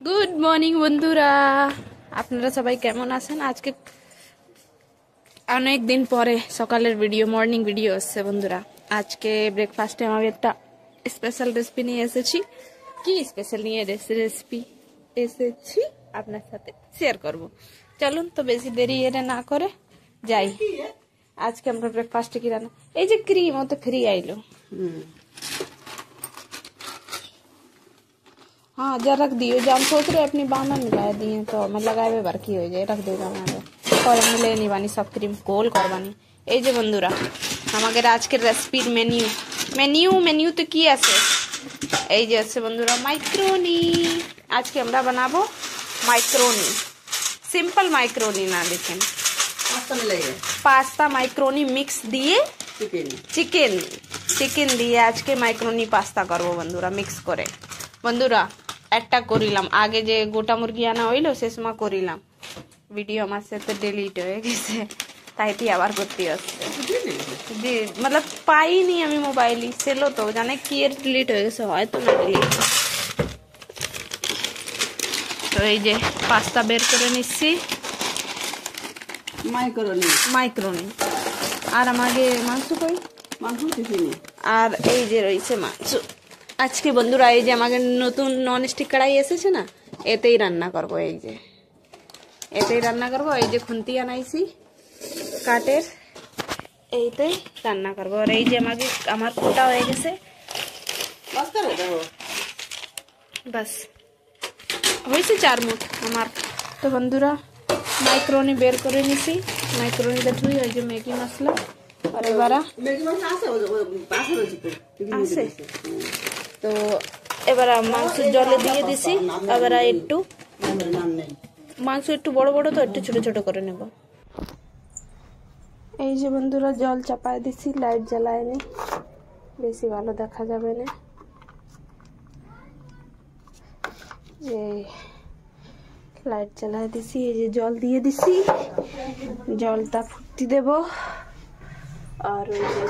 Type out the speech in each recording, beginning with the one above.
Good morning বন্ধুরা, আপনারা সবাই কেমন আছেন? আজকে অনেক দিন পরে সকালের ভিডিও, মর্নিং ভিডিও আসছে বন্ধুরা। আজকে ব্রেকফাস্টে আমি একটা স্পেশাল রেসিপি নিয়ে এসেছি। কি স্পেশাল নিয়ে রেসিপি এসেছি আপনার সাথে শেয়ার করব। চলুন তো বেশি দেরি এর না করে যাই। আজকে আমরা ব্রেকফাস্টে কি রান্না, এই যে ক্রিম ওতে ফ্রি আইলো। हाँ जरा रख दियो, जो हम सोच रहे अपनी बाह में मिला दिए तो मैं लगाए हुए बार की हो जाए, रख देगा मैं और मिले नहीं बानी सब क्रीम कोल करवानी। এই যে বন্ধুরা আমাদের আজকের রেসিপির মেনিউ তো কি আছে, এই যে আছে বন্ধুরা মাইক্রোনি। আজকে আমরা বানাবো মাইক্রোনি, সিম্পল মাইক্রোনি না, দেখেন পাস্তা মাইক্রোনি মিক্স দিয়ে চিকেন দিয়ে আজকে মাইক্রোনি পাস্তা করবো বন্ধুরা, মিক্স করে। বন্ধুরা একটা করিলাম আগে যে গোটা মুরগি আনা হইলো শেষমা করিলাম, ভিডিও আমার সাথে ডিলিট হয়ে গেছে, তাইটি আবার করতে আসছে। জি मतलब পাইনি আমি, মোবাইলই ছিল তো জানে কি এর ডিলিট হয়ে গেছে, হয়তো না ডিলিট। তো এই যে পাস্তা বের করে নিচ্ছি, মাইক্রোনি। আর আমাকে মাংস কই, আর এই যে রয়েছে মাংস। আজকে বন্ধুরা এই যে আমাকে নতুন নন স্টিক কড়াই এসেছে না, এতেই রান্না করবো। এই যে এতেই রান্না করবো, এই যে খুন্তি আনাইছি কাঠের, এইতেই রান্না করবো। আর এই যে আমাকে আমার কোটা হয়ে গেছে, বাস হয়েছে 4 মুঠ আমার। তো বন্ধুরা মাইক্রোনি বের করে নিছি, মাইক্রোনি দেখুই ওই যে ম্যাগি মশলা। আর এবারে আছে তো এবারে মাংস জলে দিয়ে দিছি। এবারে একটু মাংস একটু বড় বড় তো একটু ছোট ছোট করে নেব। এই যে বন্ধুরা জল চাপায় দিছি, লাইট জ্বালায়নি, বেশি ভালো দেখা যাবে না। এই লাইট জ্বালায় দিছি, এই যে জল দিয়ে দিছি, জলটা ফুটতে দেব। আর ওই যে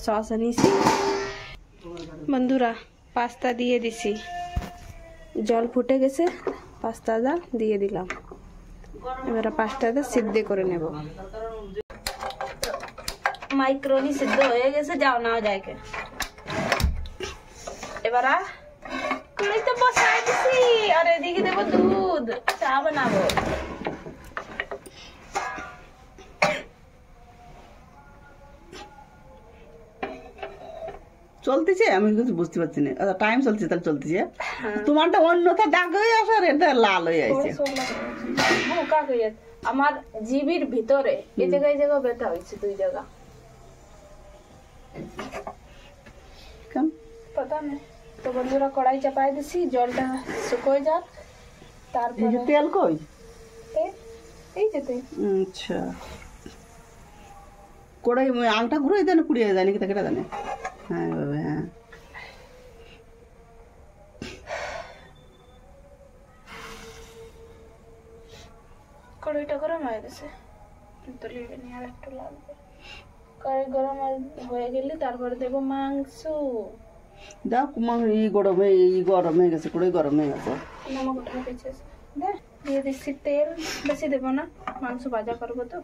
সস আনিছি বন্ধুরা, পাস্তা দিয়ে দিছি, জল ফুটে গেছে, পাস্তাটা দিয়ে দিলাম। এবারে পাস্তাটা সিদ্ধ করে নেব। মাইক্রোনি সিদ্ধ হয়ে গেছে, যাও না যায়কে। এবারে কড়াইতে বসাই দিছি, আর এদিকে দেব দুধ, চা বানাবো। চলতেছে, আমি কিছু বুঝতে পারছি না। টাইম চলছে, তাহলে চলতেছে। তোমারটা অন্যথা দাগ হয়ে আসে আর এটা লাল হয়ে আছে। আমার জিবির ভিতরে এই জায়গায় ব্যথা হয়েছে, 2 জায়গা, पता नहीं। तो বন্ধুরা কড়াই চাপাই দিছি, জলটা শুকিয়ে যাক, তারপরে তেল কই, এই যে তেল। আচ্ছা কড়াই আংটা ঘুরে দেন, পুড়িয়ে যায় নাকি কেটে দেন? হ্যাঁ বাবা, হ্যাঁ কড়াইটা গরম হয়ে গেছে, তুলিয়ে নিয়ে আর একটু লাগবে। কড়াই গরম হয়ে গেলে তারপরে দেব মাংস। দাও গরম হয়ে গেছে, কড়াই গরম হয়ে গেছে। নমক উঠা পেয়েছে, দিয়ে দিচ্ছি তেল, বেশি দেবো না, মাংস ভাজা করবো তো,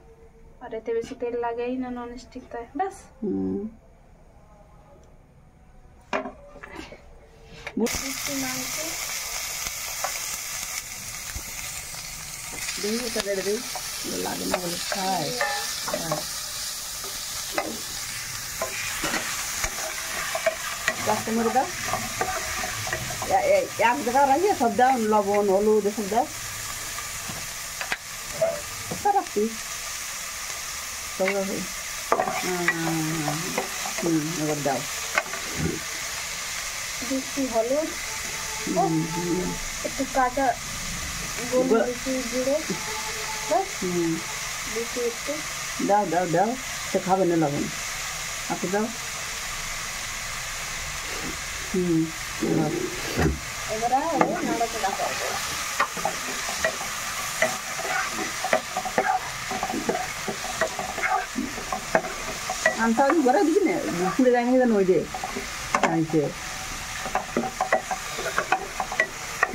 আর এতে বেশি তেল লাগেই না নন স্টিক, তাই ব্যাস। মাংস লাগে না বলে খায়। কাস্টমার দাও, এক জায়গা রাখিয়ে সব দাও, লবণ হলুদ এসব দাও, রাখছি সব রাখি। এবার দাও দিচ্ছি হলুদ, একটু কাঁচা গোলমরিচের গুঁড়ো, ব্যাস দিচ্ছি একটু। দাও দাও দাও, সে খাবে না লবণ, আপনি দাও। এবারে নাড়াচাড়া করবো। আনতে ঘরে দিচ্ছি না, পুড়ে যায় না ওই যে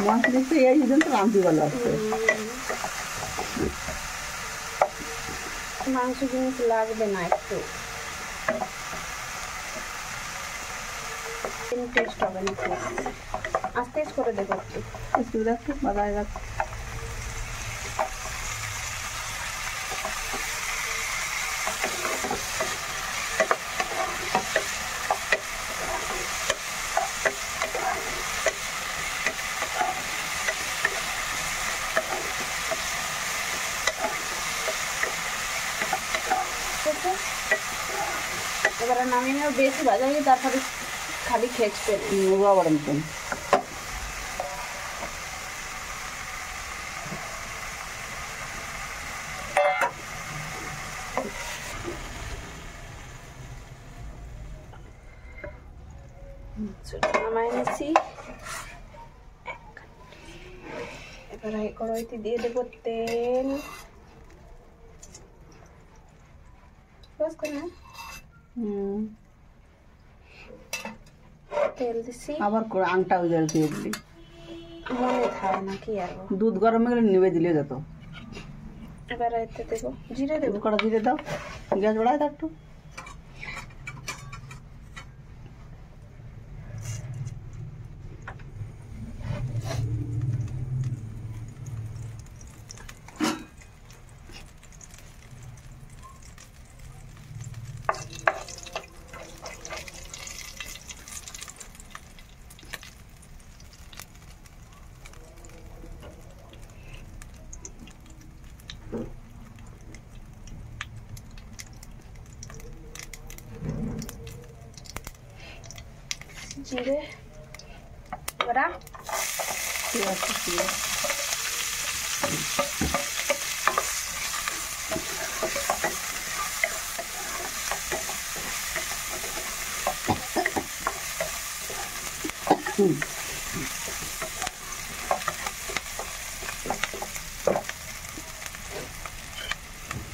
মাছ দেখতে এই জন্য রাঁধতে ভালো আসছে। মাংস জিনিস লাগবে না একটু, টেস্ট হবে না। আস্তে আস্তে করে দেবো একটু দেখো বাদায় রাখ। এবারে নামিয়ে নেব, বেশি ভাজা হয়ে তারপরে খালি খেচবে আবার মতন। নামাই নিচ্ছি। এবার এই কড়াইতে দিয়ে দেবো তেল। তেল দিছি, আবার আংটা হয়ে যাবে দিয়ে দিলি মনে থাকে না কি আর। দুধ গরম হয়ে গেলে নিবে দিলে যেত। এবার এতে দেবো জিরে, দেবো কড়া জিরে দাও, গ্যাস বাড়ায় দাও একটু। জিরে বড়া ঠিক আছে, ঠিক আছে।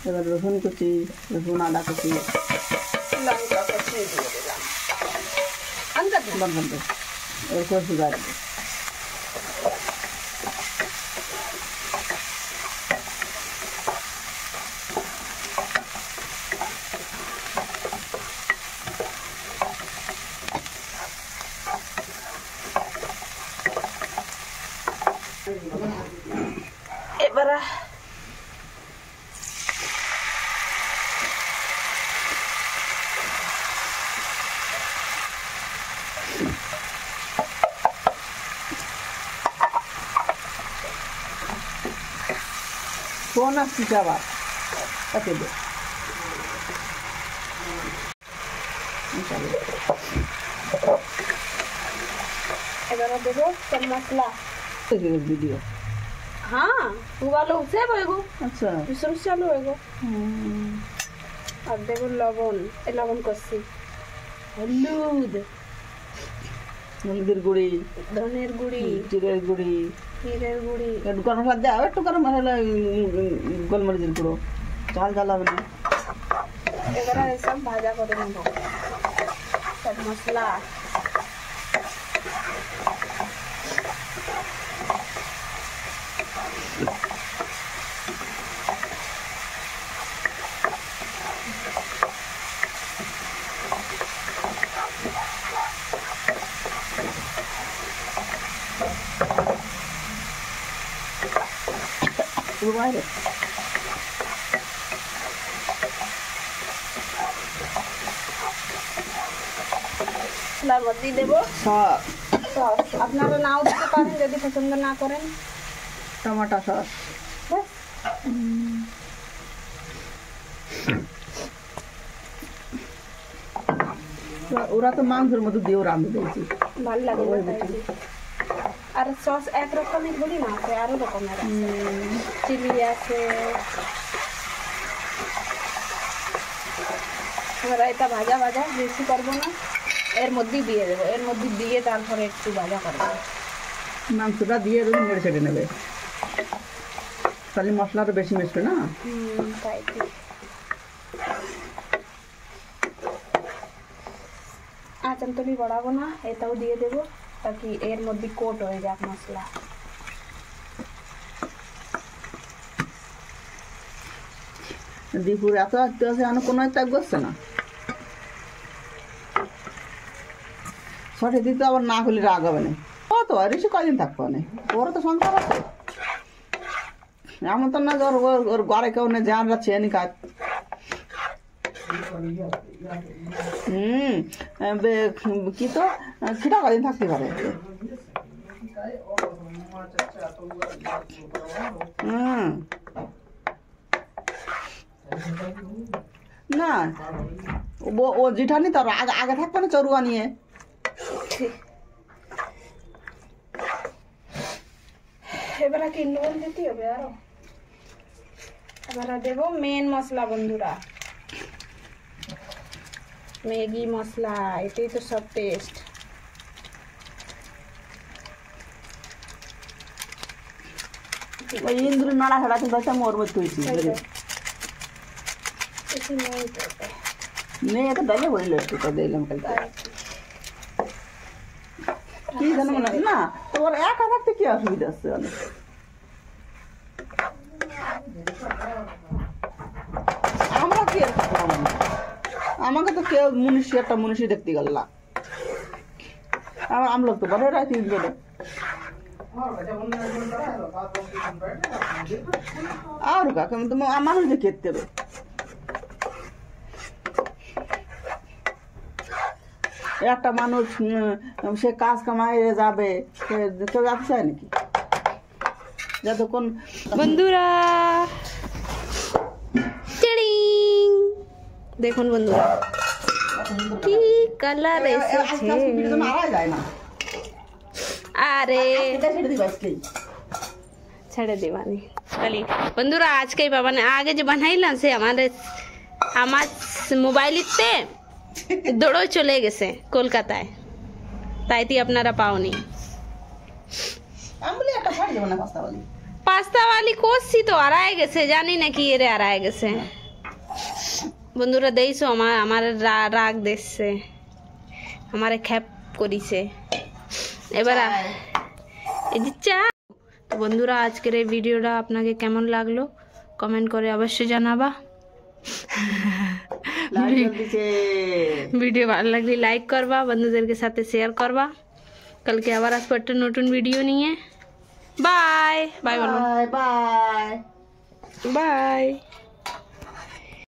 এবার রসুন কুচি, রসুন আদা কুচি, লঙ্কা কুচি দিয়ে দিলাম। আনতে দিলাম বন্ধ এর কষি বাড়বে। এবার ফোন আসছে আবার, তাকে দে। এবার দেবো গরম মশলা। वीडियो हाँ उबालो उसे होएगो। अच्छा विसल चालू होएगो। আর দেবো লবণ, এই লবণ করছি, হলুদ, হলুদের গুঁড়ি, ধনের গুঁড়ি, জিরের গুঁড়ি, জিরের গুঁড়ি, একটু গরম মশলা দেওয়া, একটু গরম মশলা, গোলমরিচের গুঁড়ো, ঝাল ঝাল হবে না। এবারে এসব ভাজা করে নেবো সব মশলা। বাইরে মধ্যে দেবো সস, আপনারা নাও দিতে পারেন যদি পছন্দ না করেন। টমেটো সস, ওরা তো মাংসের মধ্যে দিয়েও রাঁধে দিয়েছি, ভালো লাগে আর সস এক রকমের বলি না, আছে আরো রকমের আছে, চিলি আছে। আমরা এটা ভাজা ভাজা বেশি করবো না, এর মধ্যেই দিয়ে দেবো, এর মধ্যে দিয়ে তারপরে একটু ভাজা করবো। মাংসটা দিয়ে রুটি নেড়ে ছেড়ে নেবে, তাহলে মশলাটা বেশি মিশবে না। তাই ঠিক। আচামতলি বাড়াবো না, এটাও দিয়ে দেবো তাকি এর মধ্যে কোট হয়ে যাক মশলা। দীপুর এত আসতে আছে আমি কোনো একটা করছে না সঠিক দিতে আবার না হলে রাগ হবে না ও তো ঋষি কয়দিন থাকবো না ওরা তো সংসার আছে এমন তো না যে ওর ঘরে কেউ নেই জান যাচ্ছে এনি কাজ কি তো খিটা কদিন থাকতে পারে না ও জিঠানি তো আগে আগে থাকবে না চরুয়া নিয়ে এবারে কি নুন দিতে হবে আরো এবারে দেবো মেন মশলা বন্ধুরা ম্যাগি মশলা এটাই তো সব টেস্ট ওই ইন্দ্র নাড়া ছাড়া কিন্তু একটা মরবে তুইছি নেই এটা ডালে বললো একটু তো দিলাম কালকে কি জানো মনে না তোর একা থাকতে কি অসুবিধা আছে অনেক আমরা কি আমাকে তো কেউ মনীষী একটা মনীষী দেখতে গেল না আমরা তো বড় রাখি বেড়ে আর কাকে মানুষ দেখে দেবে একটা মানুষ সে কাজ কামাই যাবে কেউ যেতে চায় নাকি যতক্ষণ বন্ধুরা দেখুন বন্ধুরা কি কালার এসেছে আরে ছেড়ে দিবানি चलिए बंधुरा आज के बाबा ने आगे जो बनाइला से আমার মোবাইলিতে দৌড়ো চলে গেছে কলকাতায় তাইতি আপনারা পাওনি আমলি একটা ফাড়ি দেব না পাস্তাওয়ালি পাস্তাওয়ালি কোসি তো আড়াই গেছে জানি না কি এর আড়াই গেছে বন্ধুরা দেইছো আমার রাগ দেখছে আমারে খ্যাপ করিছে এবার এই যে চা তো বন্ধুরা আজকের এই ভিডিওটা আপনাকে কেমন লাগলো কমেন্ট করে অবশ্যই জানাবা ভিডিও ভালো লাগলে লাইক করবা বন্ধুদেরকে সাথে শেয়ার করবা কালকে আবার আসবো একটা নতুন ভিডিও নিয়ে bye bye bye bye bye